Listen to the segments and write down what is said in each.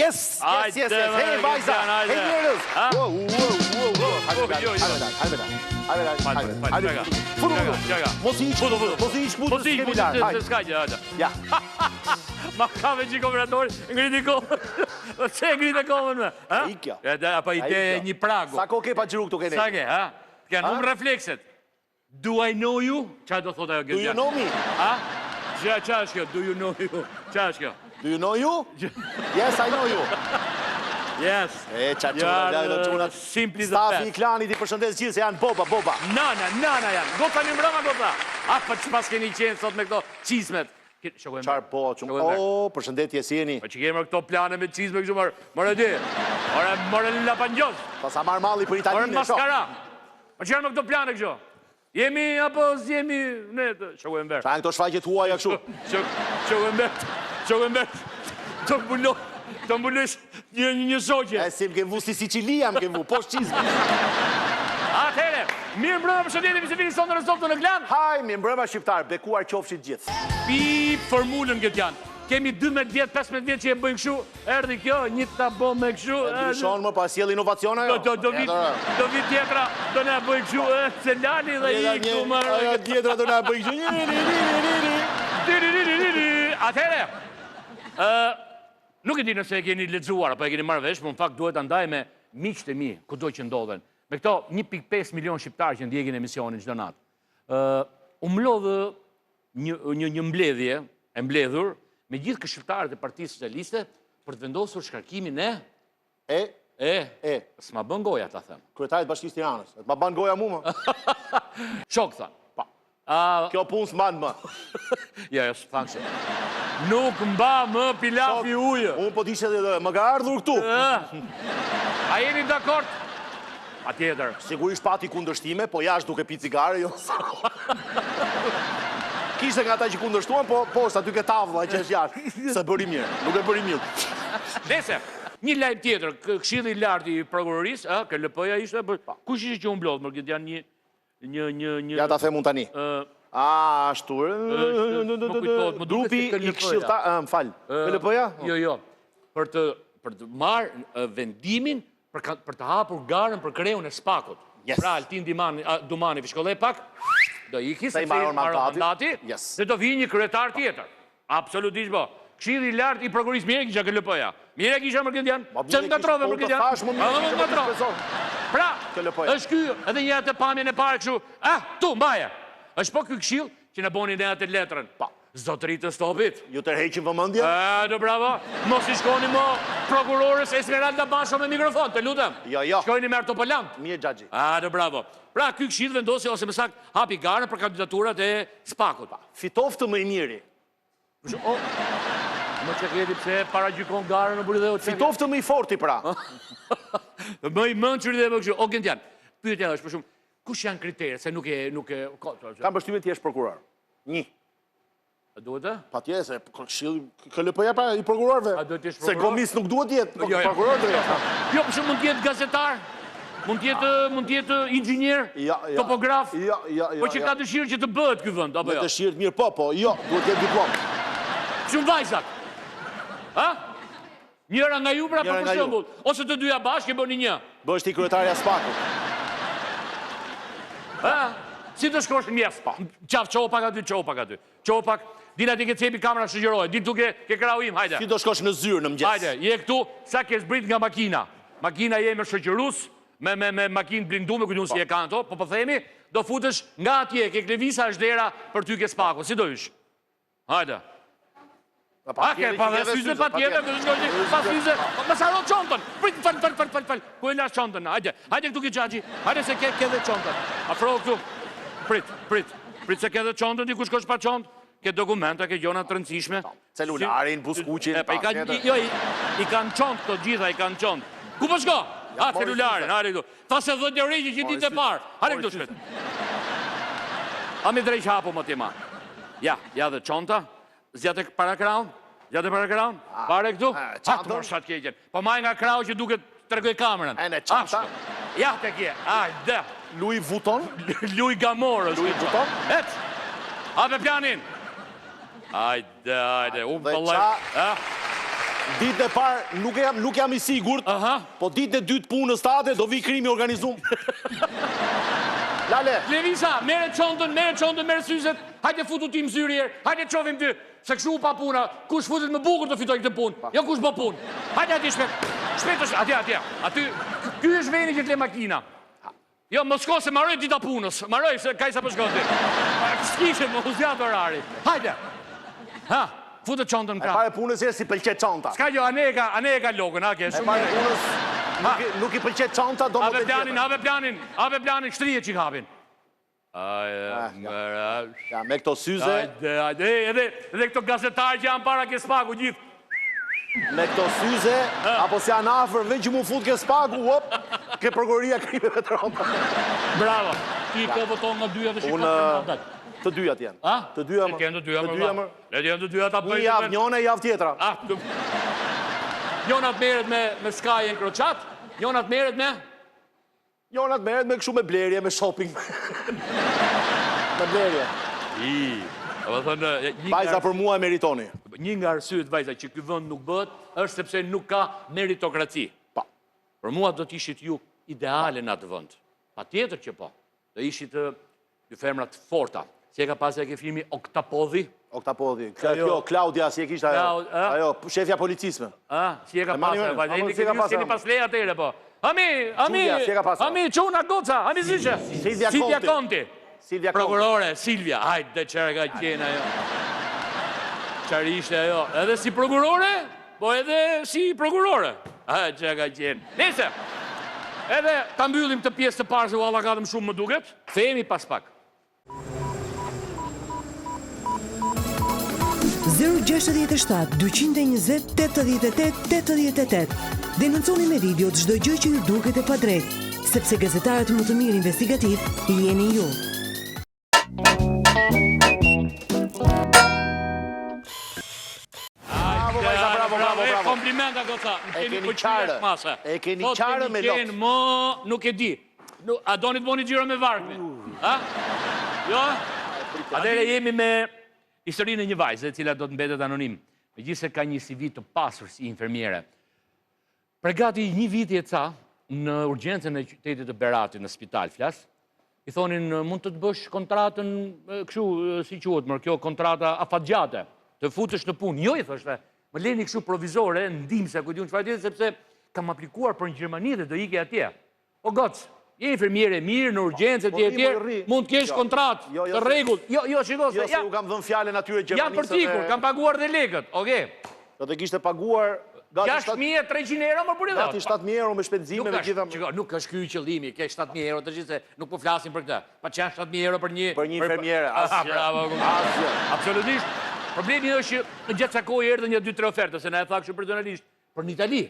Yes. Hey, vajza. Hey, njerëz. Hajde. Mos i iq. Ja. Ma ka me qiko operatori, ngriti kohën. Se ngriti kohën me? Ikja. Apo i te një pragu. Sa ko ke pa gjiru këtu kene? Sa ke, ha? Kënë unë reflekset. Do I know you? Qa do thot ajo Do you know me? Ha? Qa është kjo? Do you know you? Qa është kjo? Do you know you? Yes, I know you. Yes. Çuna. Simpli dhe Stafi i klanit i përshëndes gjithë se janë boba. Nana janë. Gota një mbrëma, gota. A, për që pas keni qenë sot me këto qizmet. Qarë po, qumë. O, përshëndetje si jeni. Po që kemë këto plane me qizme kështu mërë di. Mërë lapangjos. Pa sa marë malli për Italinë. Mërë maskara. Po që janë me këto plane kështu. Jemi, apo s'jemi, ne, shoko e mberë. Qa janë këto shfaqet huaja kështu? Shoko e mberë. Të mbullosh një shoqe. E si më kemë vu si Sicilia më kemë vu, po shqizme. Atere, mirë mbrëma përshëndetje se vini sonë në rezultatën në Glan. Haj, mirë mbrëma shqiptar, bekuar qofshit gjithë. Pi formulën këtë janë. Kemi 12 vjetë, 15 vjetë që e bëjnë këshu, erdi kjo, një të bo me këshu. E dyshon më pas jel inovaciona jo? Do vit tjetra, do ne bëjnë këshu, se lani dhe i këtu mërë. Ajo tjetra do ne bëjnë këshu. Atere, nuk e di nëse e keni lexuar, apo e keni marrë vesh, më në fakt duhet andaj me miqtë e mi, kudo që ndodhen. Me këto 1.5 milion shqiptarë që ndjekin emisionin çdo natë. U mlodhë një mbledhje, e mbledhur, me gjithë këshilltarët e Partisë Socialiste për të vendosur shkarkimin s'ma bën goja, ta them. Kryetarit Bashkisë Tiranës. Ma ban goja mu më? Shok, thanë. Kjo punë s'man më. Ja, s'thanë se. Nuk mba më pilafi ujë. Unë po t'ishe dhe më ka ardhur këtu. A jeni dakord? A tjetër. Sigurisht pati kundërshtime, po jashtë duke pi cigare, jo. Kishte nga ta që kundërshtuan, po poshtë aty ke tavla që është jashtë. Se bëri mirë, nuk e bëri mirë. Dese, një lajm tjetër, këshilli i lartë i prokurorisë, KLP-ja ishte, kush ishte që u mblodh, më këtë janë një... Ja ta them unë tani. Ashtu... Grupi i këshillta... Më falë. KLP-ja? Jo. Për të marrë vendimin për të hapur garën për kreun e SPAK-ut. Pra, Altin Dumani Fishkollaj pak, do iki se marrë mandati, dhe do vi një kryetar tjetër. Absolutisht bo. Këshilli i lartë i prokurorisë, mire kisha KLP-ja. Mire kisha më këtë janë. Që nga trove më këtë janë. Pra, është ky edhe një atë pamjen e pare këshu, tu, mbaje. është po ky këshill që në boni ne atë letrën. Zotëri të stopit. Ju tërheqin vëmendje? Do bravo. Mos i shkoni mo prokurorës Esmeralda Basho me mikrofon, të lutem. Jo. Shkojni me Artopolant. Mirë xhaxhi. Do bravo. Pra ky këshill vendosi ose më saktë hapi garën për kandidaturat e SPAK-ut. Fitoftë më i miri. Më çeketi pse paragjykon garën në Buridheu. Fitoftë më i forti pra. Më i mençur dhe më kështu. O Gentian. Pyetja është për shkak kush janë kriteret se nuk e Kam përshtypjen ti je prokuror. 1. Duhet? Patjetër se këshilli KLP-ja pra i prokurorëve. Se komis nuk duhet të jetë prokuror drejt. Jo, për shembull mund të jetë gazetar, mund të jetë inxhinier, topograf. Po që ka dëshirë që të bëhet ky vend apo jo? Me dëshirë mirë po, jo, duhet të jetë diplomë. Shumë vajzat. Ha? Njëra nga ju pra për shembull, ose të dyja bashkë e bëni një. Bëhesh ti kryetarja SPAK-ut. Si të shkosh në mjes? Qopak aty. Qopak, din ati ke cepi kamera shëgjërojë, din tu ke krau im, hajde. Si të shkosh në zyrë në mëgjes? Hajde, je këtu, sa ke zbrit nga makina. Makina je me shëgjërus, me makinë blindume, kujtun si e kanë to, po themi, do futesh nga atje, ke klevisa është dera për ty ke SPAK-u. Si do ish? Hajde. Pa dhe syze pa tjetër, pa syze, më saro qontën, fal, ku e lash qontën, hajde këtu ki gjaxhi, hajde se ke dhe qontën, afro këtu, prit se ke dhe qontën, di ku shkosh pa qontë, ke dokumenta, ke gjona të rëndësishme. Celularin, buskuqin, jo, i kanë qontë të gjitha, i kanë qontë. Ku po shko? Celularin, hajde këtu, ta se dhe një rejgjë që ti të parë, hajde këtu shpet. A mi drejq hapo më t'jema. Ja dhe qonta. Zjatë para kraun? Pare këtu? Hatë më shatë keqen. Po maj nga krau që duke të rëgoj kamerën. E në qanta? Ja të kje, ajde. Louis Vuitton? Louis Gamorë. Louis Vuitton? Et, hape planin. Ajde, unë pëllaj. Ditën e parë nuk jam I sigurt, po ditën e dytë punës tate do vi krimi organizum. Lale. Levisa, mere qontën, mere syzet, hajde futu ti më zyrjer, hajde qovim ty, se këshu pa puna, kush futet më bukur të fitoj këtë punë, jo kush bë punë. Hajde ati shpet, atje, aty, ky është veni që t'le makina. Jo, më shko se maroj dita punës, maroj se kaj sa për shko ti. S'kishe më uzjat orari. Hajde. Ha, futet qontën E pare punës e si pëlqet qonta. Ska jo, ane e ka logën, ake, E pare punës nuk I pëlqet qonta, do më të tjetër. Have planin, shtrije që kapin. Ja, me këto syze. Edhe këto gazetarë që janë para ke spaku gjithë. Me këto syze, apo si janë afer, vend që mu fut ke spaku, ke prokuroria krimeve të rënda. Bravo. Ti ke voton nga dyja dhe shikon Unë për mandat. të dyja t'jenë. Të dyja më. Të dyja më. Le t'jenë të dyja ta bëjnë. Një javë njone, javë tjetra. Njonat meret me Sky e Kroqat, njonat meret me? Njonat meret me këshu me blerje, me shopping. Me blerje. Vajza për mua e meritoni. Një nga arsyet, vajza, që ky vend nuk bëhet, është sepse nuk ka meritokraci. Pa. Për mua do t'ishit ju ideale në atë vend. Pa tjetër që po. Do ishit dy femrat forta. Si e ka pas e ke filmi Oktapodhi? Oktapodhi. Kjo, Klaudia, si e kishtë ajo, shefja policisme. Si e ka pas e, vajza, e keni pas leja tere, po. Ami, quna goca, ami zishe. Silvia Conti. Prokurore, Silvia. Hajde, dhe qërë ka qenë ajo. Qërë ishte ajo. Edhe si prokurore, po edhe si prokurore. Hajde, qërë ka qenë. Nese, edhe ta mbyllim të pjesë të parë se u allagatëm shumë më duket. Themi pas pak. 067 220 88 88. Denonconi me video të çdo gjë që ju duket e padrejtë, sepse gazetarët më të mirë investigativ jeni ju. Bravo. Komplimenta goca. E keni qarë. E keni qarë me lot. Nuk e di. A doni të boni gjiro me varkme? Jo? Atere jemi me historinë e një vajze, e cila do të mbetet anonim. Megjithse ka një CV të pasur si infermiere. Pregati një viti e ca, në urgjencën e qytetit të Beratit në spital flas, I thonin mund të bësh kontratën kështu si quhet, më kjo kontrata afatgjate, të futesh në punë. Jo, I thoshte, më leni kështu provizore, ndihmëse, ku diun çfarë tjetër, sepse kam aplikuar për në Gjermani dhe do ikej atje. O goc, je infermiere mirë në urgjencë etj, mund të kesh kontratë të rregullt. Jo, shiko se Jo, se u kam dhënë fjalën atyre Gjermanisë. Jam përtikur, kam paguar dhe lekët, okay. Do të kishte paguar 6.300 euro më për i gati 7.000 euro me shpenzime me gjitha. Nuk është ky qëllimi, ke 7.000 euro, të gjithë se nuk po flasim për këtë. Pa që 7.000 euro për një infermiere. Bravo. Absolutisht. Problemi është që në gjatë kohë erdhën një 2-3 ofertë, se na e tha kështu personalisht, për në Itali.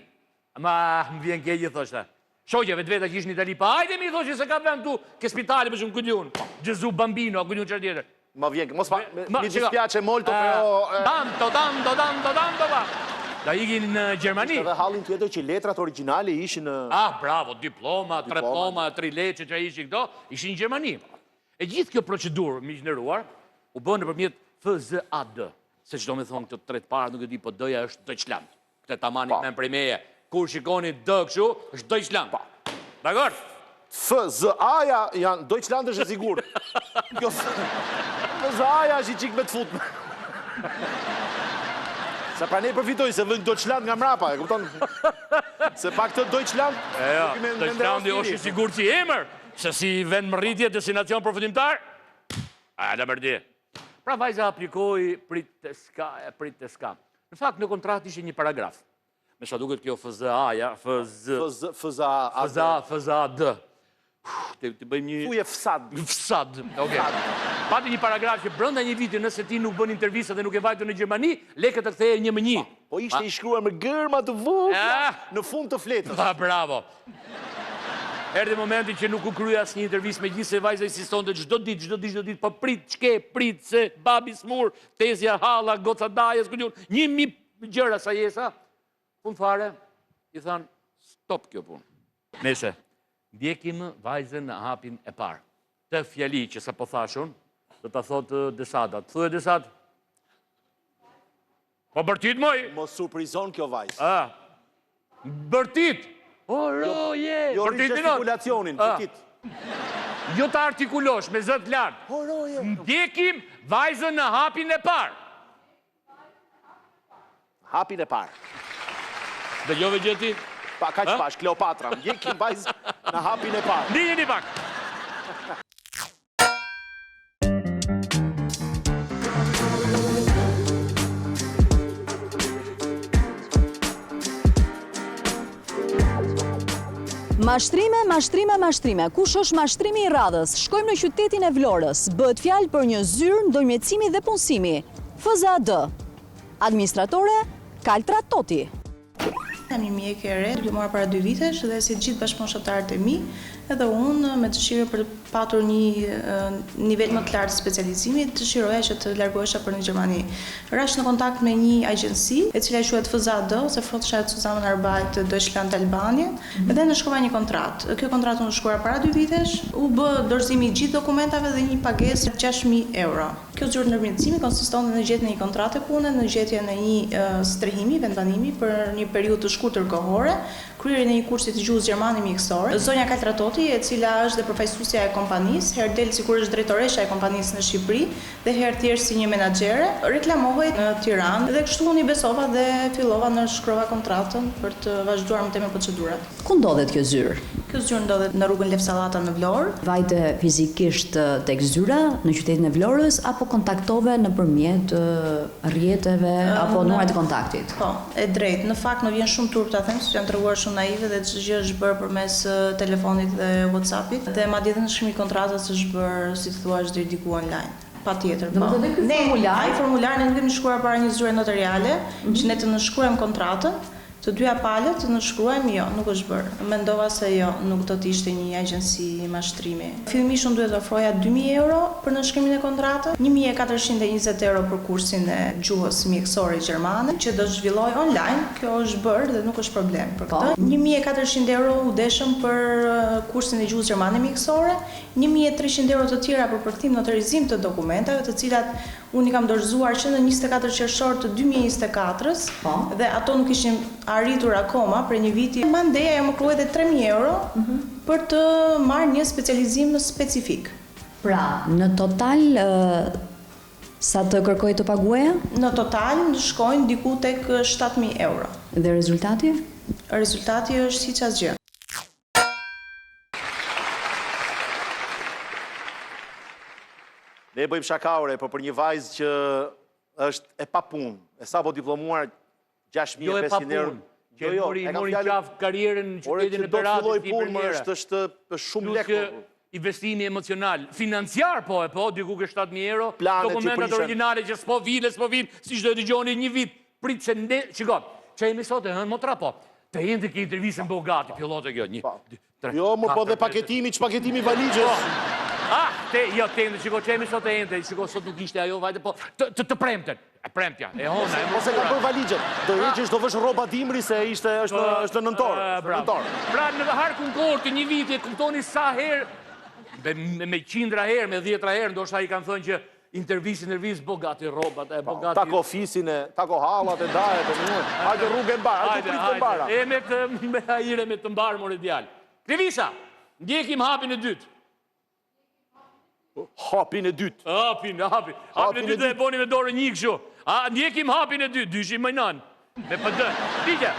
Ama më vjen keq, thoshte. Shoqeve të veta që ishin në Itali, pa hajde mi thoshte se ka vend këtu, ke spitali për shumë kujdiun. Gesù Bambino, kujdiun çfarë tjetër. Ma vjen, mos pa, mi dispiace molto però Tanto va. Da ikin në Gjermani. Edhe hallin tjetër që letrat origjinale ishin në... Bravo, diploma, 3 diploma, 3 leçe që ishin këto, ishin në Gjermani. E gjithë kjo procedurë, miqënderuar, u bën nëpërmjet FZAD. Se çdo me thonë këtë tret parë, nuk e di, po D-ja është Deutschland. Këtë tamani me premeje. Kur shikoni D kështu, është Deutschland. Dakor? FZA-ja janë Deutschland është e sigurt. Kjo FZA-ja është I çik me të futme. Se pra ne përfitoj se vënë Deutschland nga mrapa, e kupton? Se pa këtë Deutschland... Deutschlandi është I sigur që I emër, se si vend më rritje, destinacion përfundimtar, da mërdi. Pra vajza aplikoj, prit të ska. Në fakt, në kontrat ishe një paragraf. Me sa duket kjo FZA-ja, FZA-D. Të bëjmë një... Thuje FSAD, oke. Pati një paragraf që brënda një viti nëse ti nuk bën intervista dhe nuk e vajtu në Gjermani, lekët të ktheje 1 me 1. Po ishte I shkruar me gërma të vogla në fund të fletës. Bravo. Erdhi momenti që nuk u krye asnjë intervistë, megjithëse vajza insistonte çdo ditë, po prit, se babi smur, tezja halla, goca dajes, ku diun, 1000 gjëra sa jesa. Fund fare, I than, stop kjo punë. Nese. Ndjekim vajzën në hapin e parë. Të fjali që sa po thashun, do të thotë Desada. Të thuje Desad? Po bërtit, moj? Mos surprizon kjo vajzë. Bërtit! O, roje! Jo rishë gestikulacionin, bërtit. Jo të artikulosh me zët lartë. O, roje! Ndjekim vajzën në hapin e parë. Hapin e parë. Dhe gjove gjeti? Pa, ka që pash, Kleopatra. Ndjekim vajzë në hapin e parë. Ndjeni pak. Mashtrime. Kush është mashtrimi i radhës? Shkojmë në qytetin e Vlorës. Bëhet fjalë për një zyrë ndërmjetësimi dhe punësimi. FZAD. Administratore Kaltra Toti. Jam një mjekë e re, diplomar para 2 vitesh dhe si gjithë bashkëpunëtorët e mi, edhe unë me dëshirë për patur një nivel më të lartë të specializimit, dëshiroja që të largohesha për në Gjermani. Rash në kontakt me një agjenci, e cila quhet FZAD, ose Frontschat Zusammenarbeit Deutschland Albania, dhe në shkruaj një kontratë. Kjo kontratë unë shkruar para 2 vitesh, u bë dorëzimi i gjithë dokumentave dhe një pagesë 6.000 euro. Kjo zyrë ndërmjetësimi konsistonte në gjetjen e një kontrate pune, në gjetjen e një strehimi, vendbanimi për një periudhë të shkurtër kohore, kryerjen e një kursi të gjuhës gjermane mjekësore. Zonja Kaltra Toti, e cila është dhe përfaqësuesja e kompanisë, herë del sikur është drejtoresha e kompanisë në Shqipëri dhe herë thjesht si një menaxhere, reklamohej në Tiranë dhe kështu unë i besova dhe fillova në shkrova kontratën për të vazhduar më tepër procedurat. Ku ndodhet kjo zyrë? Kjo zyrë ndodhet në rrugën Lev Sallata në Vlorë. Vajte fizikisht tek zyra në qytetin e Vlorës apo kontaktove nëpërmjet rrjeteve apo numrat e kontaktit? Po, e drejtë. Në fakt më vjen shumë turp ta them, se jam treguar shumë naive dhe çdo gjë është bërë përmes telefonit dhe WhatsAppit dhe madje edhe në shkrimi i kontratës është bërë, si thua, deri diku online. Patjetër, po. Ne ai formular ne nuk kemi shkruar para një zyre notariale, që ne të nënshkruajmë kontratën. Të dyja palët të nënshkruajmë, jo, nuk është bërë. Mendova se jo, nuk do të ishte një agjenci mashtrimi. Fillimisht unë duhet të ofroja 2.000 euro për nënshkrimin e kontratës, 1.420 euro për kursin e gjuhës mjekësore gjermane, që do zhvilloj online, kjo është bërë dhe nuk është problem për këtë. 1.400 euro u deshëm për kursin e gjuhës gjermane mjekësore, 1.300 euro të tjera për përkthim notarizim të dokumentave, të cilat unë i kam dorëzuar që në 24 qershor të 2024-s, dhe ato nuk ishin arritur akoma për një viti. Mandeja e më kruaj dhe 3.000 euro për të marrë një specializim specifik. Pra, në total, sa të kërkoj të paguaja? Në total, në shkojnë diku tek 7.000 euro. Dhe rezultati? Rezultati është siç asgjë. Ne bëjmë shakaure, po për një vajzë që është e papunë, e sapo diplomuar 6.500 euro. Jo, e mori qafë karierën në qytetin e Beratës, si përmjera. Është shumë lekë. Investimi emocional, financiar po, diku ke 7.000 euro, dokumentat originale që s'po vile, si që do e dëgjoni një vit, pritë se ne, qiko, që e misot e hënë motra po, të jenë të ke intervjisën bogati, pilote kjo, 1, 2, 3. Jo, më po dhe paketimi valigjës. Jo, të endë, qiko, që e misot e endë, qiko, sot nuk ishte ajo, vajte, po, të premten, e premtja, e hona, e ose ka bërë valigjët, do heqësh do vësh roba dimri se është nëntor. Pra, në harkun kohër të një viti, kuptoni sa herë, me 100 herë, me 10 herë, ndoshta i kanë thënë që intervjis, bogati robat, bogati... Tako fisin e, tako hallat e dajet e njën, hajde rrugë e mbarë, hajde pritë e mbara. E me hajire me të mbarë, more djallë. Krivisa, ndjekim hapin e dytë. Hapin e dytë. Hapin e dytë dhe e boni me dorë një këshu. Ndjekim hapin e dytë, dyshim mëjnan. Me pëdë. Dike.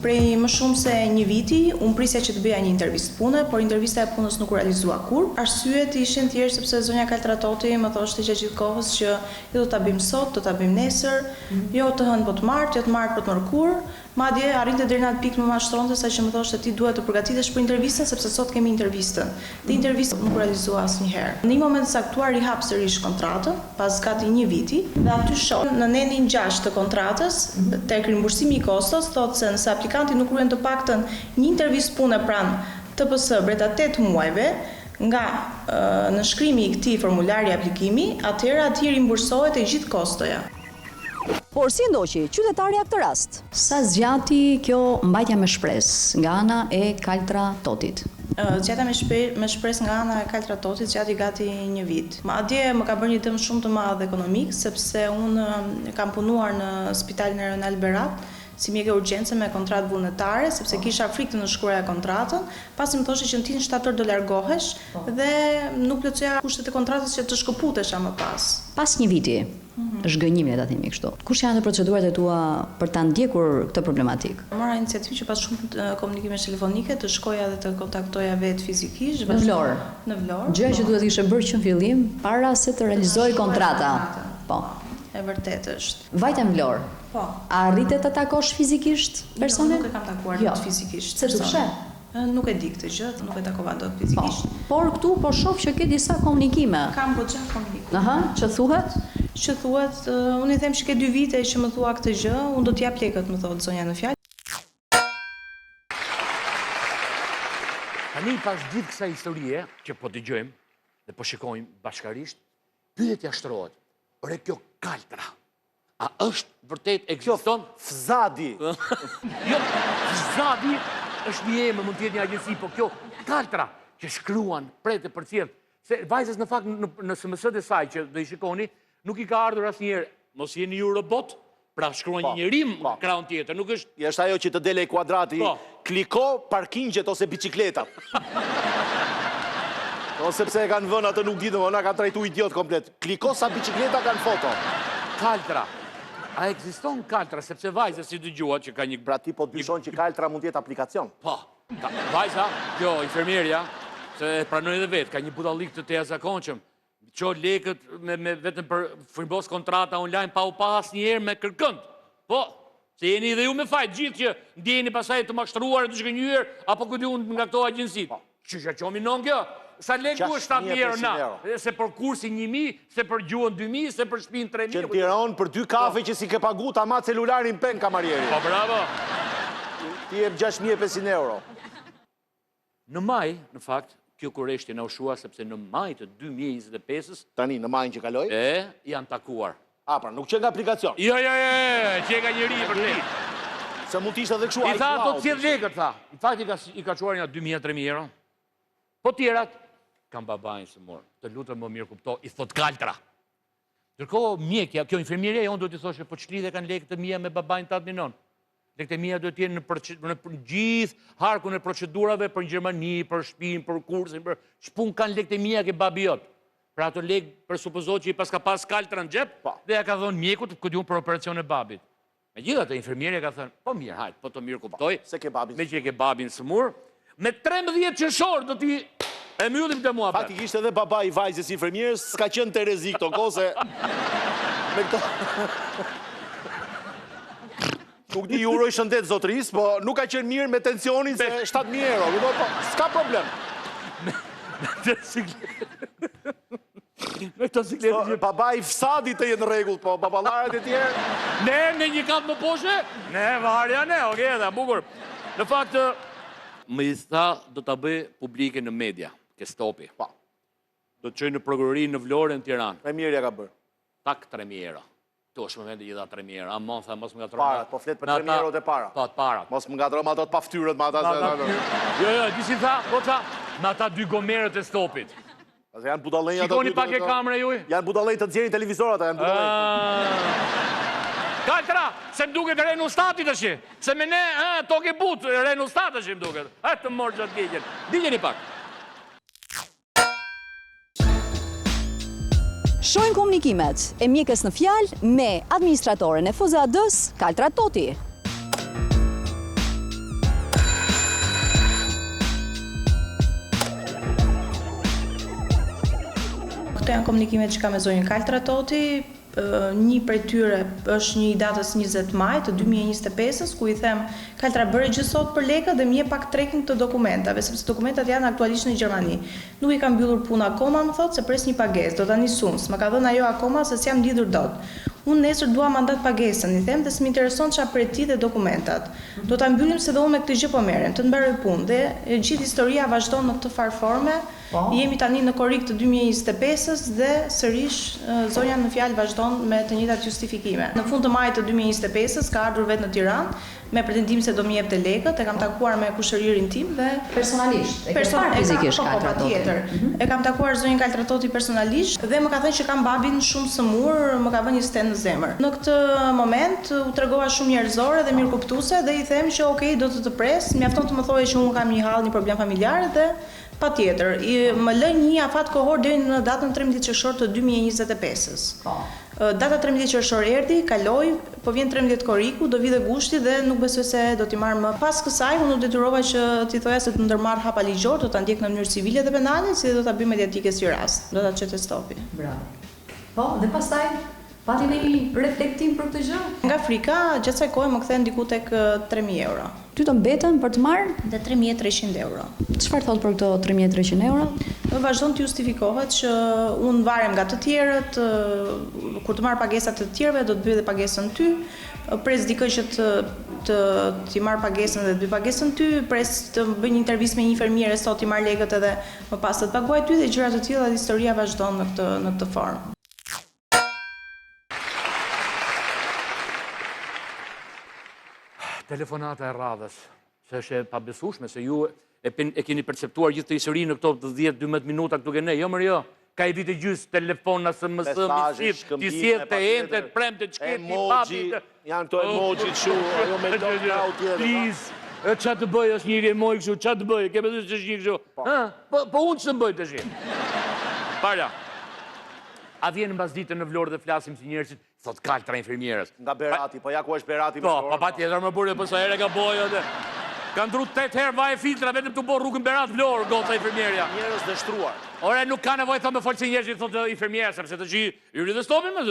Prej më shumë se një viti, unë prisja që të bëja një intervistë pune, por intervista e punës nuk u realizua kur. Arsyet ishin thjesht sepse zonja Kaltra Toti më thoshte gjatë gjithë kohës që jo do ta bëjmë sot, do ta bëjmë nesër, jo të hënë po të martë, jo të martë po të mërkur. Madje arrinte deri në atë pikë më mashtronte sa që më thoshte ti duhet të përgatitesh për intervistën sepse sot kemi intervistën. Dhe intervista nuk u realizua asnjëherë. Në një moment saktuar i hap sërish kontratën, pas gati një viti, dhe aty shoh në nenin 6 të kontratës, tek rimbursimi i kostos, thotë se nëse aplikanti nuk kryen të paktën një intervistë pune pranë TPS brenda 8 muajve nga nënshkrimi i këtij formulari aplikimi, atëherë rimbursohet e gjithë kostoja. Por si ndoqi qytetarja këtë rast? Sa zgjati kjo mbajtja me shpresë nga ana e Kaltra Totit? Zgjata me shpresë nga ana e Kaltra Totit zgjati gati 1 vit. Madje më ka bërë një dëm shumë të madh ekonomik, sepse unë kam punuar në Spitalin Rajonal Berat si mjeke urgjence me kontratë vullnetare, sepse kisha frikë të nënshkruaja kontratën, pasi më thoshte që në tin shtator do largohesh dhe nuk plotësoja kushtet e kontratës që të shkëputesha më pas. Pas 1 viti, zhgënjimin ta themi kështu. Kush janë procedurat e tua për ta ndjekur këtë problematik? Mora iniciativë që pas shumë komunikimesh telefonike të shkoja dhe të kontaktoja vetë fizikisht në Vlorë. Në Vlorë. Gjë që duhet ishte bërë që në fillim para se të realizojë kontrata. Po. E vërtet është. Vajte në Vlorë. Po. A rritet të takosh fizikisht personin? Nuk e kam takuar fizikisht. Se të fshe? Nuk e di këtë gjë, nuk e takova dot fizikisht. Por këtu po shoh që ke disa komunikime. Kam goxha komunikime. Aha, që thuhet? Që thuhet, unë i them që ke 2 vite që më thua këtë gjë, unë do t'jap lekët, më thotë zonja në fjalë. Tani pas gjithë kësaj historie që po dëgjojmë dhe po shikojmë bashkarisht, pyetja shtrohet. Ore kjo Kaltra, a është vërtet ekziston? Fzadi. Jo, Fzadi është një emër, mund të jetë një agjenci, po kjo Kaltra që shkruan prete për cilë. Se vajzës në fakt në SMS-et e saj që do i shikoni, nuk i ka ardhur asnjëherë, mos jeni ju robot, pra shkruan një rim krahun tjetër, nuk është. Është ajo që të dele kuadrati, kliko parkingjet ose bicikletat. Ose pse e kanë vënë atë nuk ditëm, ona ka trajtu idiot komplet. Kliko sa bicikleta kanë foto. Kaltra. A ekziston Kaltra, sepse vajza si dëgjua që ka një... Pra ti po dyshon që Kaltra mund të jetë aplikacion? Po. Vajza, kjo infermierja, se pranoj edhe vetë, ka një budallik të jashtëzakonshëm. Qo lekët vetëm për frymos kontrata online pa u pas njerë me kërkënd. Po, se jeni dhe ju me fajt, gjithë që ndjeni pasaj të mashtruar, të shkënjyër, apo këtë unë nga këto agjensit. Që që qomi non kjo? Sa lekë ku është 7.000 euro na? Se për kursin 1.000, se për gjuhën 2.000, se për shpinë 3.000. Që në Tiranë për 2 kafe që si ke pagu ta ma celularin pen kamarjeri. Po, bravo. Ti e 6.500 euro. Në maj, në fakt, kjo kureshti në ushua, sepse në maj të 2025-ës... Tani, në majnë që kaloj? Janë takuar. A, pra, nuk që nga aplikacion? Jo, që nga njëri për te. Se mund t'ishtë edhe këshu I tha, do të cjedh lekët, tha. Në fakt, i ka quar një 2.000-3.000 euro. Po tjerat, kam babajnë së morë, të lutën më mirë kupto, i thot Kaltra. Ndërko mjekja, kjo infermierja, unë duhet i thoshe, po qëli dhe kanë lekët të mija me babajnë të adminon. Lekët e mija duhet jenë në gjithë harkun e procedurave për në Gjermani, për shpinë, për kursin, për shpun kanë lekët e mija ke babi jotë. Pra ato lekë për supozot që i pas ka pas Kaltra në gjep, dhe ja ka thonë mjekut këtë ju për operacion e babit. Me gjitha të infermierja ka thonë, po mirë, hajtë, po të mirë kuptoj, me që e ke babin së murë, me 13 qëshorë do t'i e mjullim të mua për. Faktikisht edhe baba i vajzës infermierës s'ka qenë Terezi këto kose. Me këto... Nuk di uroj shëndet zotris, po nuk ka qenë mirë me tensionin se 7.000 euro. S'ka problem. Me këto sikletë... Baba i Fsadit të jenë regull, po babalarët e tjerë... Ne, në një kapë më poshe? Ne, varja ne, oke, dhe bukur. Në fakt, më i tha do të bëj publike në media, ke stopi. Do të qëjë në prokurori në Vlorë në Tiranë. Me mirë ja ka bërë. Tak 3.000 euro. Tu është më vendi i dha 3.000 euro. Amon, tha, mos më nga parat, po fletë për 3.000 euro dhe para. Po, të parat. Mos më nga troma ato të paftyrët, ma ata... Jo, disi tha, po tha, me ata 2 gomerët e stopit. Janë budalej... Shikoni pak e kamre juj? Janë budalej të dzjerin televizorat, janë budalej. Kaltra, se më duke të renu statit është, se me ne, toke but, renu statit është më duke. Të morë gjatë gjegjen. Digjeni pak. Shojnë komunikimet e mjekës në fjalë me administratoren e FZAD-s, Kaltra Toti. Këto janë komunikimet që ka me zonjën Kaltra Toti. Një prej tyre është një i datës 20 maj të 2025-ës, ku i them Kaltra bëre gjë sot për lekë dhe mje pak tracking të dokumentave, sepse dokumentat janë aktualisht në Gjermani. Nuk i kam mbyllur puna akoma, më thotë, se pres një pagesë, do ta nis unë, s'ma ka dhënë ajo akoma se s'jam lidhur dot. Unë nesër dua mandat pagesën, i them, dhe s'më intereson çfarë prej ti dhe dokumentat. Do ta mbyllim se dhe unë me këtë gjë po merrem, të mbaroj punë dhe gjithë historia vazhdon në këtë farforme. Jemi tani në korrik të 2025-s dhe sërish zonja në fjalë vazhdon me të njëjtat justifikime. Në fund të majit të 2025-s ka ardhur vetë në Tiranë me pretendim se do më jepte lekët, e kam takuar me kushëririn tim dhe personalisht. E kam fizikisht patjetër. E kam takuar zonjën Kaltratoti personalisht dhe më ka thënë që kam babin shumë sëmur, më ka vënë një sten në zemër. Në këtë moment u tregova shumë njerëzore dhe mirëkuptuese dhe i them që okay, do të pres, mjafton të më thojë që unë kam një hall, një problem familjar dhe patjetër, më lë një afat kohor deri në datën 13 qershor të 2025-s. Data 13 qershor erdhi, kaloi, po vjen 13 korriku, do vi dhe gushti dhe nuk besoj se do t'i marr më. Pas kësaj unë u detyrova që t'i thoja se të ndërmarr hapa ligjor, do ta ndjek në mënyrë civile dhe penale, si do ta bëj mediatike si rast. Do ta çete stopi. Bravo. Po, dhe pastaj pati një reflektim për këtë gjë? Nga frika, gjatë kësaj kohe më kthen diku tek 3.000 euro. Ty të mbetën për të marrë? Dhe 3.300 euro. Çfarë thot për këto 3.300 euro? Vazhdon të justifikohet që unë varem nga të tjerët, kur të marr pagesat të tjerëve do të bëj dhe pagesën ty, pres dikë që të marr pagesën dhe të bëj pagesën ty, pres të bëj një intervistë me një infermiere sot i marr lekët edhe më pas të paguaj ty dhe gjëra të tilla, dhe historia vazhdon në këtë formë. Telefonata e radhës, që është e pabesueshme, se ju e keni perceptuar gjithë të historinë në këto 10-12 minuta këtu ke ne, jo mërë jo, ka i vite gjysë telefona, SMS, misif, t'i sjetë të ente, të premte, të shketi, papi, janë këto emoji të shu, ajo me do nga u tjede. Please, qa të bëj, është njëri emoj këshu, qa të bëj, ke përdu që është një këshu, po unë që të bëj të shi. Parla, a vjenë mbas ditën në Vlorë dhe flasim si njerësit, thot Kaltra infermierës. Nga Berati, po ja ku është Berati me Po, Vlorë. pa tjetër më burë, po sa ere ka bojë dhe. Kanë dru 8 herë vaj filtra, vetëm të bo rrugën Berat Vlorë, goca infermierja. Njerëz dështruar. Ore, nuk ka nevoj thot me folë si njerëzit, thot infermierë, sepse të gjithë, i rridhe stopin me,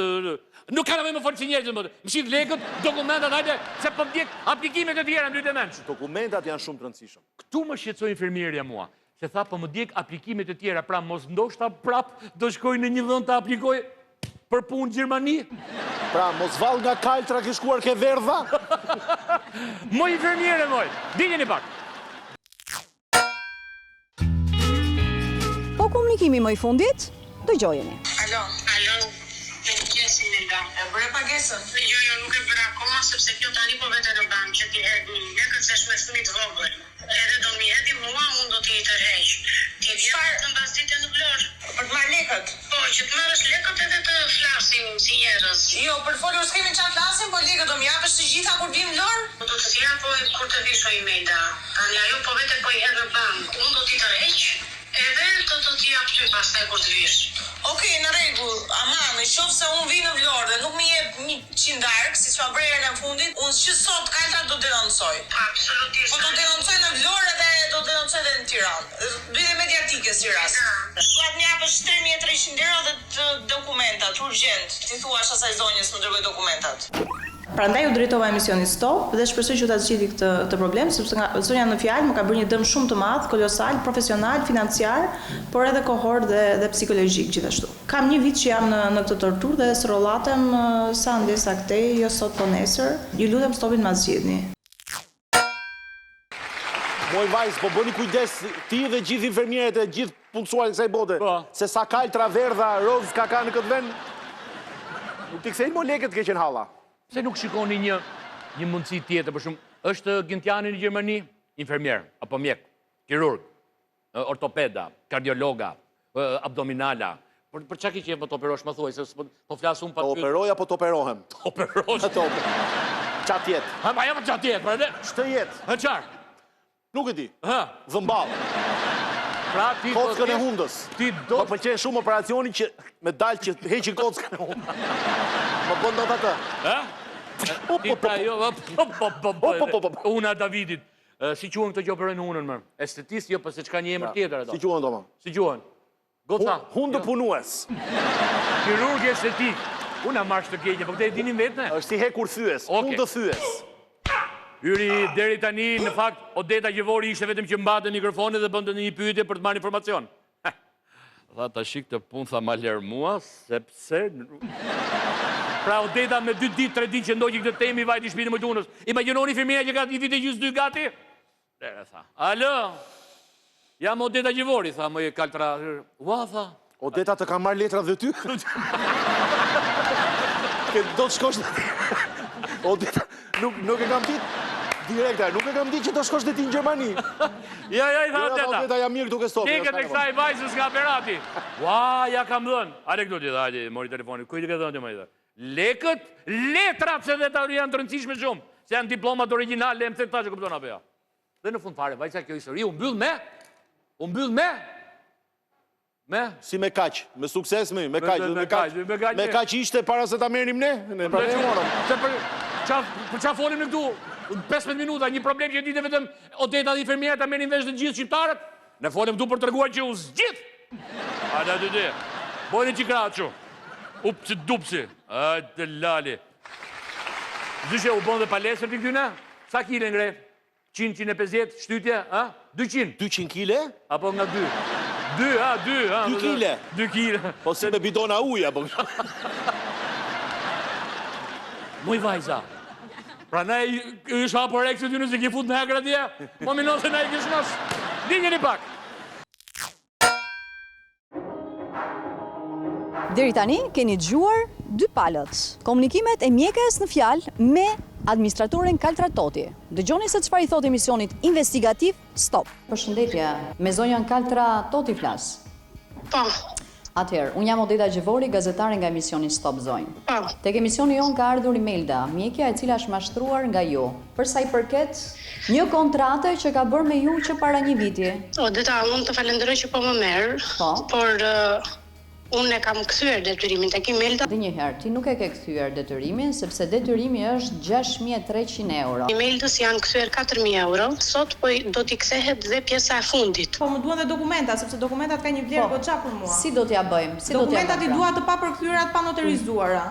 nuk ka nevoj me folë si njerëzit, më shqit lekët, dokumentat, hajde, se po vdjek aplikimet e tjera, në 2 menç. Dokumentat janë shumë të rëndësishëm. Këtu më shqetësoj infermierja mua, se tha, po më djek aplikimet e tjera, pra mos ndoshta prap do shkoj në një dhënë të aplikoj për punë Gjermani. Pra, mos vall nga Kaltra ke shkuar ke Verdha? Moj infermiere, moj, diljeni pak. Po komunikimi më i fundit, dëgjojeni. Alo, me në kjesin me nga. E bërë pagesën? Jo, nuk e bërë akoma, sepse kjo tani po vete në bankë që ti hedh një lekët, se shme fëmit vogël. Edhe do mi hedhi mua, unë do t'i të heq. Ti vjerë të mbas ditë në Vlorë. Për të marrë lekët? Po, që të marrësh lekët edhe të flasim si njerëz. Jo, për folur s'kemi qa flasim, po lekët do m'japësh të gjitha kur vim Vlorë? Po do të t'ja, po kur të visho i mejda. Tani ajo po vete po i hedhë në bankë. Unë do t'i të heq, edhe do t'i jap ty pastaj kur të vish. Okej, në rregull, ama në qoftë se unë vi në Vlorë dhe nuk më jep 100 darkë, siç pa bërë herën e fundit, unë që sot Kaltra do denoncoj. Absolutisht. Po do denoncoj në Vlorë dhe do denoncoj edhe në Tiranë. Bëj mediatike si rast. Do të më japësh 3.300 euro dhe të dokumentat urgjent. Ti thuash asaj zonjës më dërgoj dokumentat. Prandaj u drejtova emisionit Stop dhe shpresoj që ta zgjidhni këtë problem, sepse zonja në fjalë më ka bërë një dëm shumë të madh, kolosal, profesional, financiar, por edhe kohor dhe psikologjik gjithashtu. Kam një vit që jam në këtë torturë dhe srollatem sa ndesa këtej, jo sot po nesër. Ju lutem Stopin ma zgjidhni. Moj vajzë, po bëni kujdes ti dhe gjithë infermierët e gjithë punësuarit kësaj bote, se sa Kaltra, Verdha, Rozë ka në këtë vend, nuk t'i kthejnë mo lekët ke qenë halla. Se nuk shikoni një mundësi tjetër, për shumë, është Gjintjani në Gjermani, infermier, apo mjek, kirurg, ortopeda, kardiologa, abdominala. Për qa ki që të operosh, më thuaj, se po flasë unë pa... Të operoj apo të operohem? Të operosh? Qa tjetë? Ha, ma jam qa tjetë, për edhe? Shtë jetë? Ha, qarë? Nuk e di. Ha? Dhëmbal. Pra, ti... Kockën e hundës. Ti do... Më pëlqen shumë operacioni që me dalë që heqin kockën e hundës. Më bënd do të atë. Ha? Ti pra jo... Una Davidit. Si quhen këtë që operojnë hunën, më? Estetist, jo, për se qka një emër tjetër ato. Si quhen do, më? Si quhen? Goca? Hundë punues. Kirurgi estetik. Una marsh të keqe, po këte e dinin vetë, ne? është si hekur thyes, hundë thyes. Yri, deri tani, në fakt, Odeta Gjevori ishte vetëm që mbate mikrofonit dhe bëndë një pyetje për të marrë informacion. Tha, ta shik të punë, tha ma lërë mua, sepse... Pra Odeta me 2 ditë, 3 ditë që ndoqi këtë temi vajti shpinë më tunës. Imagjinoni fermiera që ka 1 vit e gjysmë 2 gati? Dere, tha. Alo? Jam Odeta Gjivori, tha më Kaltra. Ua, tha. Odeta të ka marrë letra dhe ty? Do të shkosh... Odeta, nuk e kam ditë. Direkta, nuk e kam ditë që të shkosh dhe ti në Gjermani. Ja, i tha Odeta. Odeta, jam mirë këtu ke stopë. Tikët e kësaj vajzës nga Berati. Ua, ja kam dhënë. Ale këtu ti, hajde, mori telefonin. Kujtë ke dhënë të më i dhe? Lekët, letrat se dhe ta janë të rëndësishme shumë. Se janë diplomat originale, më thënë ta që këpëton apo ja. Dhe në fund fare, vajza kjo histori, u mbyll me? Me? Si me kaq, me sukses me kaq ishte para se ta merrim ne? Për qa folim në këtu? 15 minuta, një problem që dite vetëm Odeta dhe i fermierët ta merrin vesh dhe gjithë shqiptarët? Ne folim këtu për të treguar që u zgjith! Ada dy dy, bojnë që kraçu. Upsi dupsi, të lali. Dyshe u bon dhe palesër të këtyne? Sa kile ngre? 100-150, shtytje, 200? 200 kile? Apo nga 2? 2 kile? 2 kile. Po si me bidona uja, po... Muj vajza. Pra ne është hapër ekse ty nëse ki fut në hekër atje, po minose ne i kishë nësë. Dinjeni pak. Deri tani keni dëgjuar 2 palët. Komunikimet e mjekës në fjalë me administratoren Kaltra Toti. Dëgjoni se çfarë i thot emisionit investigativ Stop. Përshëndetje, me zonjën Kaltra Toti flas. Po. Atëherë, unë jam Odeta Gjivori, gazetare nga emisioni Stop Zonjë. Po. Tek emisioni jon ka ardhur Imelda, mjekja e cila është mashtruar nga ju. Për sa i përket një kontrate që ka bërë me ju që para një viti. Odeta, unë të falenderoj që po më merr, por unë e kam kthyer detyrimin tek Imelda. Dhe njëherë, ti nuk e ke kthyer detyrimin, sepse detyrimi është 6.300 euro. Imeldës janë kthyer 4.000 euro, sot po do t'i kthehet dhe pjesa e fundit. Po më duan dhe dokumenta, sepse dokumentat ka një vlerë goxha për mua. Si do t'ja bëjmë? Dokumentat i dua të papërkthyera të panotarizuara.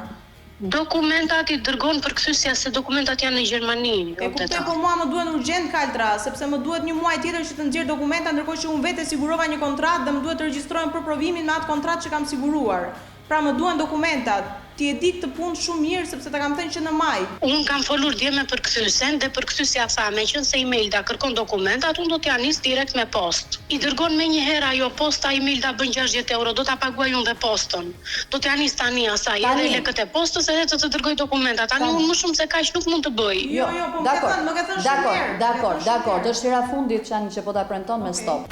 Dokumentat i dërgon përkthyesja se dokumentat janë në Gjermani. E kuptoj, por mua më duhen urgjent Kaltra, sepse më duhet një muaj tjetër që të nxjerr dokumenta, ndërkohë që unë vetë sigurova një kontratë dhe më duhet të regjistrojmë për provimin me atë kontratë që kam siguruar. Pra më duhen dokumentat. Ti e di këtë punë shumë mirë sepse ta kam thënë që në maj. Unë kam folur dje me përkthyesen dhe përkthyesja tha me qenë se Imelda kërkon dokumentat, unë do t'ja nis direkt me post. I dërgon me një herë ajo posta, Imelda bën 60 euro, do ta paguaj unë dhe postën. Do t'ja nis tani asaj edhe lekët e postës edhe të dërgoj dokumentat. Tani unë më shumë se kaq nuk mund të bëj. Jo, po më ke thënë shumë herë. Dakor, dëshira fundit që po ta premton me Stop.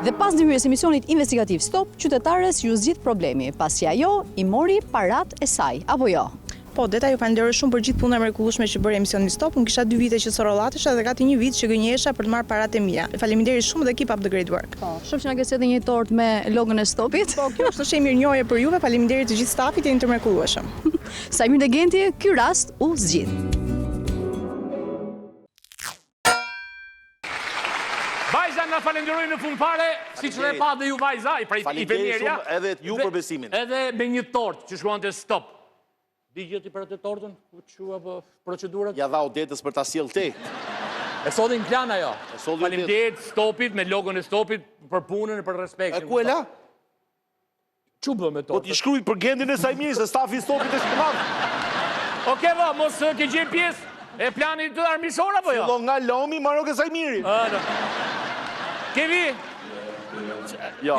Dhe pas ndërhyrjes emisionit investigativ Stop, qytetares ju zgjidh problemi, pasi ajo i mori parat e saj, apo jo? Po, Odeta, ju falenderoj shumë për gjithë punën e mrekullueshme që bëri emisioni Stop. Unë kisha 2 vite që sorollatesha dhe gati 1 vit që gënjesha për të marrë paratë e mia. Faleminderit shumë dhe keep up the great work. Po, shumë që na ke sjellë një tort me logën e Stopit. Po, kjo është një mirënjohje për juve. Faleminderit të gjithë stafit, jeni të mrekullueshëm. Sajmir Degenti, ky rast u zgjidh. Vajza nga falenderoj në fund fare, si që dhe pa dhe ju vajza, i fermierja. Edhe ju për besimin. Edhe me një tort që shkuante Stop. Di gjëti për atë tortën? Procedurat? Ja dha Odetës për ta sjell te. E sodin plan ajo. Faleminderit Stopit, me logon e Stopit, për punën e për respektin. E ku e la? Çu bë me tortën? Po t'i shkruaj për Gendin e Sajmiris, se stafi i Stopit është i madh. Oke, va, mos ke gjenë pjesë e planit të armisor apo jo? Fillo nga Lomi, Marok e Sajmiri. Kevi? Jo,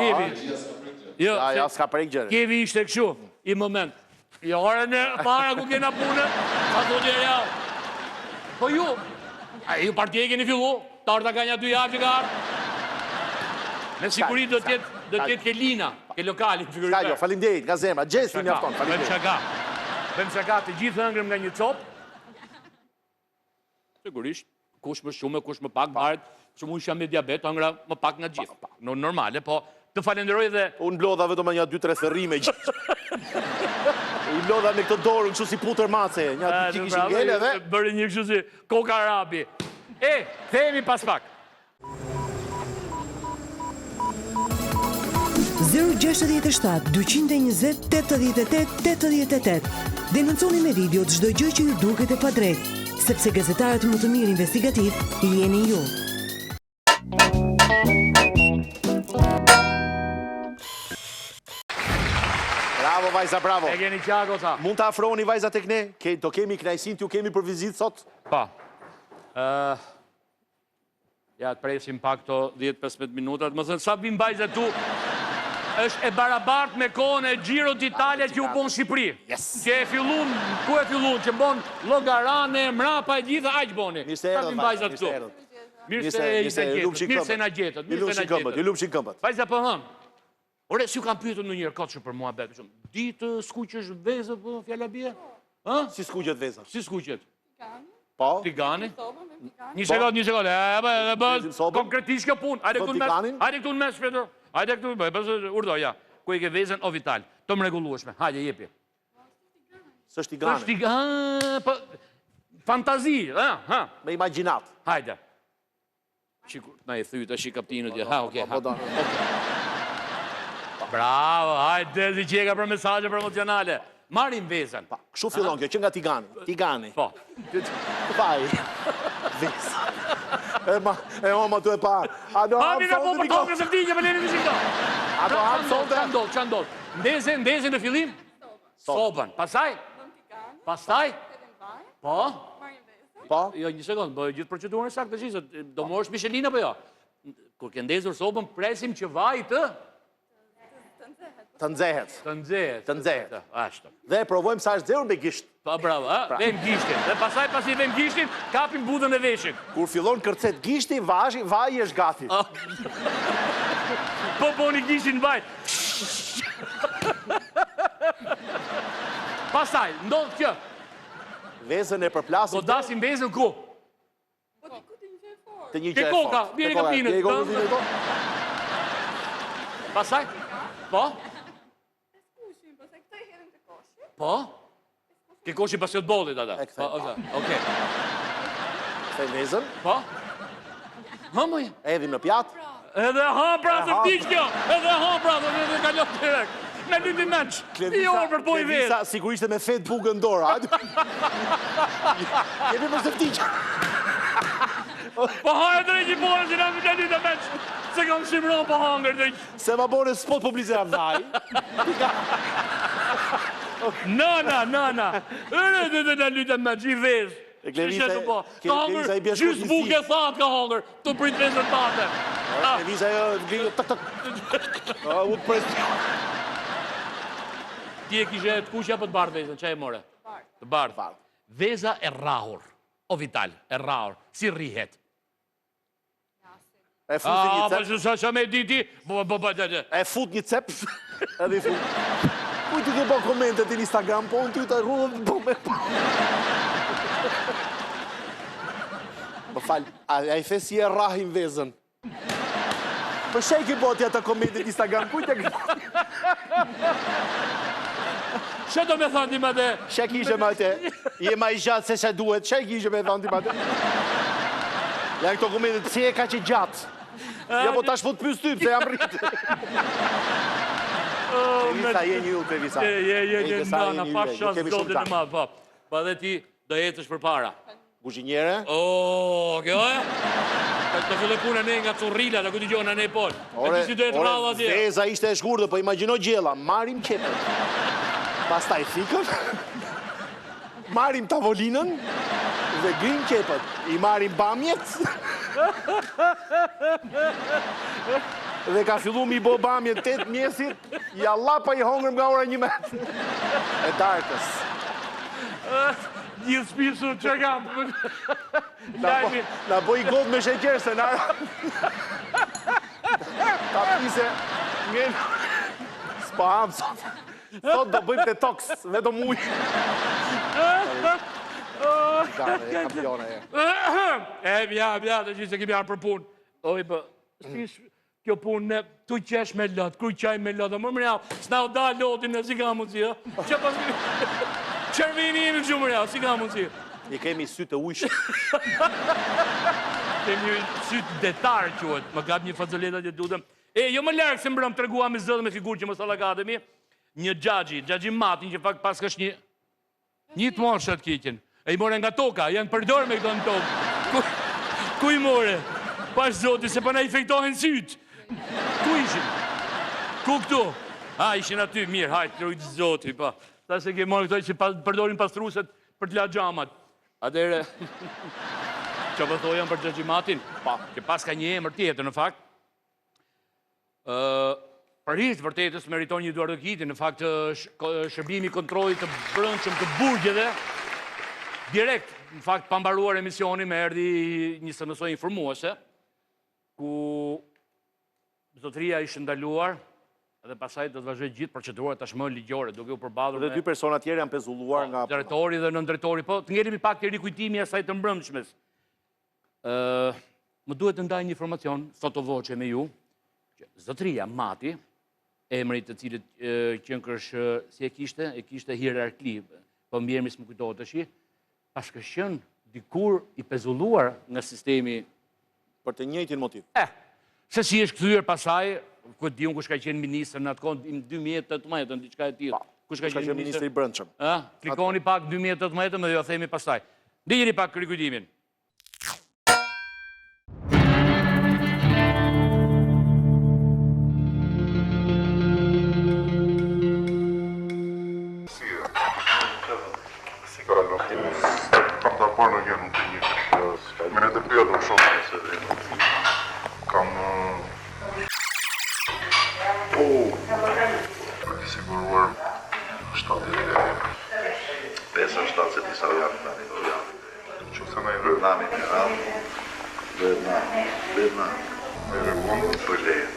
ja, s'ka prejk gjëre. Kevi ishte këshu, i moment. Jo, orën e para ku kena punë, sa të djerë ja. Po ju partije keni fillu, tarta ka një 2 javë që ka arë. Me sigurit do tjetë ke Lina, ke lokali. Ska jo, falimderit, nga zemra, gjesti një afton, falimderit. Bëm shaka, të gjithë ëngrëm nga një copë. Sigurisht, kush më shumë, kush më pak marët, që mu isha me diabet, ëngra më pak nga gjithë. Normale, po të falenderoj dhe... Unë blodha vetëm një 2-3 ferrime gjithë. I blodha me këtë dorë, kështu si putër mace, një që kishin gjele dhe... Bërë një kështu si koka arabi. Themi pas pak. 067 220 88 Denonconi me video çdo gjë që ju duket e padrejtë, sepse gazetarët më të mirë investigativ jeni ju. Bravo, vajza. vajza, bravo. E keni qako, ta. Mund të afroni vajza tek ne? Do kemi knajsin, t'ju kemi për vizit sot? Pa. Ja, të presim pak të 10-15 minutat. Më thënë, sa bim vajza tu, është e barabart me kohën e Gjiro d'Italia që u bon Shqipëri. Që e fillun, ku e fillun, që bon Logarane, Mrapa e gjitha, aq boni. Sa bim vajza këtu. Mirë se na gjetët. Ju lupshin këmbët. Vajza për hëm. Ore, si u kam pyetur në njërë kotë që për mua betë. Ditë skuqësh vezë për fjalla bje? Si skuqet veza? Si skuqet? Po? Tigani? Një sekund. Konkretisht kjo pun. Hajde këtu në mes, shpetur. Hajde këtu, urdo, ja. Ku e ke vezën o vital. Të më regulueshme. Hajde, jepi. Së është tigani? Së tigani. Fantazi, ha? Me imaginat. Hajde. Na e thyta, shi kaptinët. Ha, oke. Bravo, hajde, zi qeka për mesajë promocionale. Marim vezën. Kështu fillon kjo, që nga tigani. Tigani. Po. Paj. Vezë. E oma tu e pa. Hami nga po për tokës e vdinje për leni në shikto. Qa ndodh? Ndezin në fillim? Sobën. Pasaj? Pastaj? Po? Po? Jo, një sekund, gjithë procedurën e sakë të qisët. Do më është Michelina për jo? Kur ke ndezur sobën, presim që vaj të... Të nxehet. Të nxehet. Ashtë. Dhe provojmë sa është zerur me gisht. Pa, bravo, vem gishtin. Dhe pasaj pasi vem gishtin, kapim budën e veshin. Kur fillon kërcet gishti, vaj është gati. Po boni gishtin vaj. Pasaj, ndodhë kjo. Vezën e përplasim. Do dasim vezën ku? Të një gjë e koka, bjeri kapinët. Pasaj? Po? Po? Ke koshi pasi të bolit, ata? E këthej. Oke. Këthej vezën. Po? Mëj? Edhim në pjatë. Edhe ha, pra, të vdiq kjo! Edhe ha, pra, të kalot të direkt. Me dy menç. I orë për po i vetë. Klevisa sigurisht e me fet bugën dorë. Jemi për se vdiq. Po hajë të rejtë i borë, që në dy të menç. Se kam shimron po hangër të një. Se ma bore spot publizitar vaj. Nana. Ere të lytë menç, i vezë. Klevisa i bjesht gjysë bukë e thatë ka hangër, të pritë vezën tate. Klevisa e tak. Utë presë. Ti e kishe të kushja për të bardë vezën, që e more? Të bardë. Veza e rahur, o vital, e rahur, si rrihet. E fut një cep. Sa me diti? E fut një cep. Edhe i fut. Kujti ke po komentet në Instagram, po unë ty të rrudhën, po me po. Më falë, a i the si e rahim vezën. Për shek i botja të komentet në Instagram, kujti ke po. Që do me thonë ti ma dhe? Shek ishe ma te, je ma i gjatë se që duhet, shek ishe me thonë ti ma te. Ja këto komentet, si e ka që gjatë. Ja po tash po të pysë typë, se jam rritë. Klevisa, je një ju, Klevisa. Je nana, pa shasë zotin e madhë, pa. Pa dhe ti do jetësh për para. Guzhinjere? Kjo e? Të fillë punë ne nga currila, të këtë gjona ne por. Ore, veza ishte e shkurë, po imagino gjela, marim qepër. Pastaj thikën, marim tavolinën dhe grim qepët. I marim bamjet dhe ka fillu mi bo bamjet 8 mjesit, ja lapa i hongërm nga ora 1 e darkës. Gjithë spisur që kam. Na bo i godë me sheqerë se na... Ta pise... S'pa amë sot. Sot do bëjmë detox, vetëm ujë. Kampione, Bja, të gjithë se kemi arë për punë. Oj, bë, kjo punë, tu qesh me lotë, kruj qaj me lotë, më mërja, s'na u da lotin e si ka mundësi, që pas... Qërvini jemi që mërja, si ka mundësi. I kemi sytë e ujshë. Kemi sytë detarë qëhet, më kap një fazoletat e dudëm. Jo më lërgë se mbrëm të regua me zëdhe me figurë që më salakatemi, një gjagji matin që fakt pas kësh një të morë shëtë kikin. E i more nga toka, janë përdor me këto në tokë. Ku i more? Pash zoti, se përna i fejtohen sytë. Ku ishin? Ku këtu? Ishin aty, mirë, hajtë, lujtë zoti, pa. Ta se ke morë këtoj që përdorin pastruset për të la gjamat. Atere, që pëthojan për gjëgjimatin, që pas ka një emër tjetër, në fakt, për hirtë vërtetës meriton një duar të kiti, në fakt, shërbimi kontrollit të brëndshëm të burgjeve, direkt, në fakt, pambaruar emisioni me erdi një sënësoj informuese, ku zotëria ishë ndaluar, dhe pasaj do të vazhdoj gjithë procedurat tashmë ligjore, duke u përballur me... Dhe dy persona tjerë janë pezulluar nga... Drejtori dhe nëndrejtori, po të ngerim pak të rikujtimi asaj të mbrëmshmes. Më duhet të ndaj një informacion, fotovoqe me ju, që zotëria Mati, emrit të cilët qënkërsh si e kishte hierarki, po mbjermis më kujtohet të shi, pashka shën dikur i pezulluar nga sistemi... Për të njëjtin motiv. Se si është këthyër pasaj, këtë di unë kush ka qenë ministër në atë kohë, 2018, në diçka e tjilë. Kush ka qenë ministër i brëndshëm. Klikoni pak 2018 dhe jo themi pasaj. Dijeni pak rikujtimin. Siguruar 5-7 se disa janë në një janë. Që se në i rrë? Nami në ramë, Vietnam. Me rëgonë? Për lejë.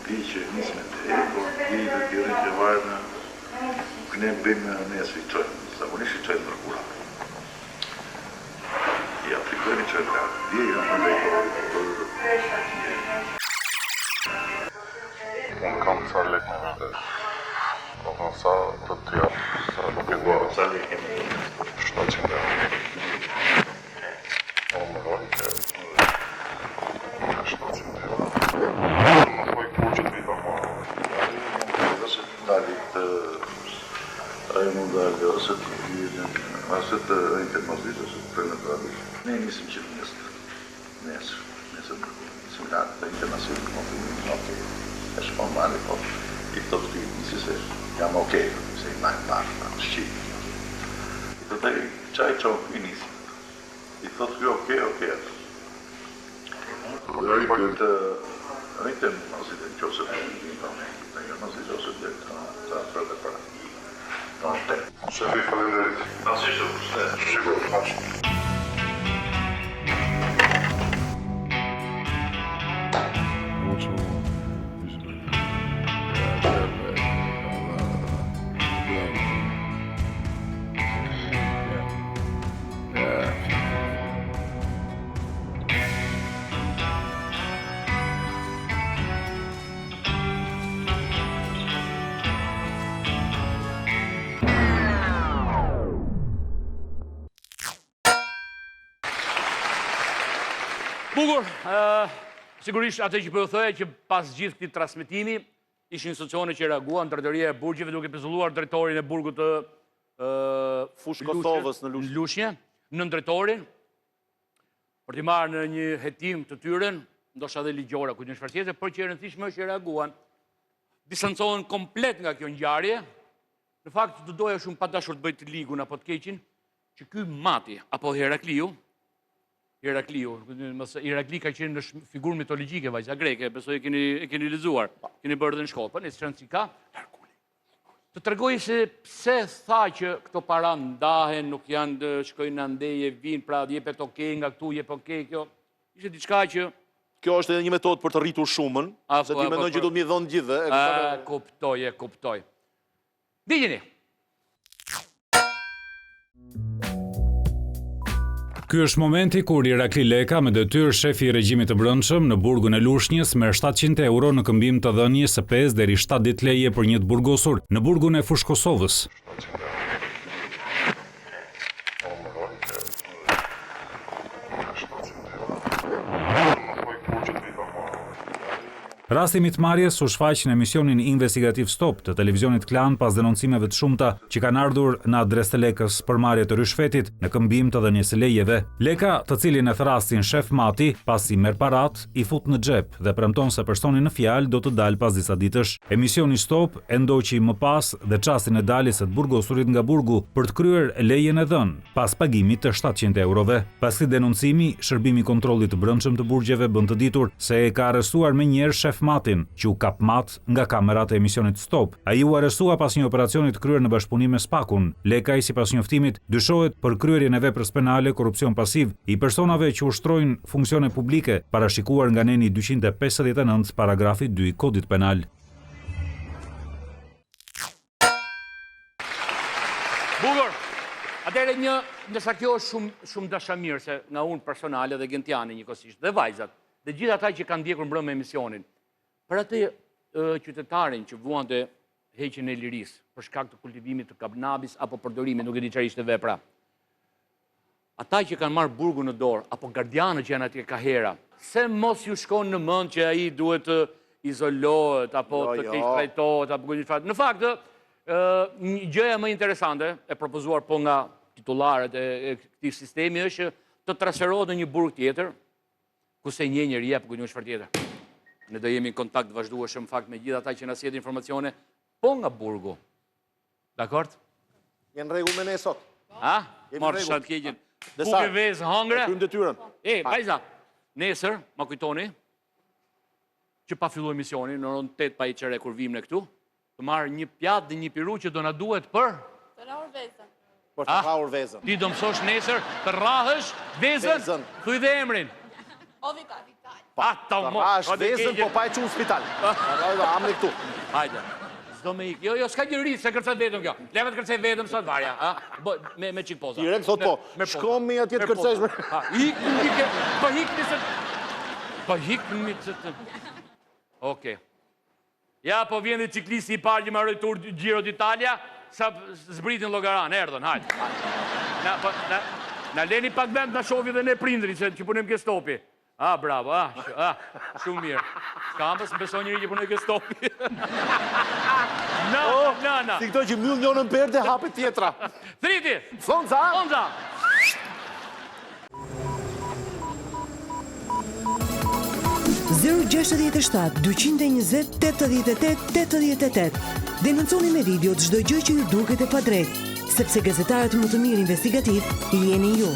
Di që nisë me të eko, di dhe tjere që vajë në këne bëjmë në nesë i qojnë, zakonisht i qojnë mërkura. I aplikojnë i qojnë lërë, di e në në unë kam ca lek në vete. Në sa të të japë, sa nuk e duarë. Sa lek e më të 700 euro. Në më rojë që 700 euro. Në pojë kuqët vita ma. Dhe se të dalit ajë mund dalë, ose të vjetën, ose të rejnë të mëzit, ose të prejnë të dalit. Ne nisim që nesër similar të internacional, e shpon mali, po i të të nisi se jam okej, se i majnë parë, në shqitë. I të taj, qaj qonë i nisi. I të të okej. Dhe i për të rejtë në nëzit e në qose të një nëzit ose të të atërë dhe para. Në të. Shefi, falenderit. Nëzit të përste. Shqikur, nashtë. Bukur, sigurisht atë që për thëje që pas gjithë këti transmitimi, ishë institucione që reaguan, drejtoria e burgjeve duke pezulluar drejtorin e burgut të Fush Kosovës në Lushnje, në drejtorin, për t'i marrë në një hetim të tyren, ndoshta dhe ligjora, kujtë në shfartjete, për që e rëndësishme që reaguan, distancohen komplet nga kjo ngjarje, në fakt të doja shumë pa dashur të bëjt ligun apo të keqin, që ky Mati, apo Herakliu, Herakli ka qenë në figurë mitologjike, vajza greke, besoj e keni lexuar, keni bërë dhe në shkollë, për në së si ka, të tregoj se pse tha që këto para ndahen, nuk janë të shkojnë në ndeje, vinë, pra jepet okej nga këtu, jep okej kjo, ishte diçka që... Kjo është edhe një metodë për të rritur shumën, se ti mendoj që do të mi dhonë gjithë. Kuptoj. Dijeni. Ky është momenti kur Irakli Leka me detyrë shefi i regjimit të brendshëm në burgun e Lushnjës merr 700 euro në këmbim të dhënies së 5 deri 7 ditë leje për një të burgosur në burgun e Fush Kosovës. Rasti i mitmarrjes u shfaq në emisionin investigativ Stop të televizionit Klan pas denoncimeve të shumta që kanë ardhur në adresë të Lekës për marrje të ryshfetit në këmbim të dhënies së lejeve. Leka, të cilin e thrastin shef Mati, pasi merr parat, i fut në xhep dhe premton se personi në fjalë do të dalë pas disa ditësh. Emisioni Stop e ndoqi më pas dhe çastin e daljes së të burgosurit nga burgu për të kryer lejen e dhënë pas pagimit të 700 eurove. Pas këtij denoncimi, shërbimi i kontrollit të brendshëm të burgjeve bën të ditur se e ka arrestuar menjëherë shef Matin, që u kap mat nga kamerat e emisionit Stop. Ai u arrestua pas një operacioni të kryer në bashkëpunim me Spakun. Lekaj, sipas njoftimit, dyshohet për kryerjen e veprës penale korrupsion pasiv i personave që ushtrojnë funksione publike, parashikuar nga neni 259 paragrafi 2 i Kodit Penal. Bukur. Atëherë ndërsa kjo është shumë dashamirë se nga unë personale dhe Gentiani njëkohësisht dhe vajzat, dhe gjithë ata që kanë ndjekur mbrëmë emisionin, për atë qytetarin që vuante heqjen e lirisë për shkak të kultivimit të kanabis apo përdorimit, nuk e di çfarë ishte vepra. Ata që kanë marrë burgun në dorë apo gardianët që janë atje ka hera, se mos ju shkon në mend që ai duhet të izolohet apo të keq trajtohet apo gjë. Në fakt, një gjëja më interesante e propozuar po nga titullarët e këtij sistemi është të transferohet në një burg tjetër, ku se një njeri apo një çfarë tjetër. Ne do jemi në kontakt vazhdueshëm fakt me gjithë ata që na sjellin informacione po nga burgu. Dakor? Janë rregull me ne sot. Ha? Marr shat keqen. Bukë vezë hangre. Krymë detyrën. Vajza, nesër, ma kujtoni, që pa fillu emisionin, në orën 8 pa i qere kur vim në këtu, të marrë një pjatë dhe një piru që do na duhet për... Të rahur vezën. Për të rahur vezën. Ti do mësosh nesër të rahësh vezën, thuj dhe emrin. O Vital. Të rash vezën, po pa e qunë spital. Am në këtu. Hajde. Zdo me ikë. Jo, s'ka gjë rritë, se kërcet vetëm kjo. Levet kërcet vetëm sot varja. Me qik poza. Direkt thot po. Shkom me atje të kërcesh. Po hikmi të... Oke. Ja, po vjen dhe ciklisti i parë që marroi tur Giro d'Italia, sa zbritin llogaran, erdhën, hajde. Na leni pak vend na shohvi dhe ne prindrit që punojmë ke stopi. Bravo, shumë mirë. Kampës, më beson njëri që punoj ke stopi. Na. Si këto që myll njënën perde, hape tjetra. Triti! Sonza! 067 220 88 88. Denonconi me video çdo gjë që ju duket e padrejtë, sepse gazetarët më të mirë investigativ jeni ju.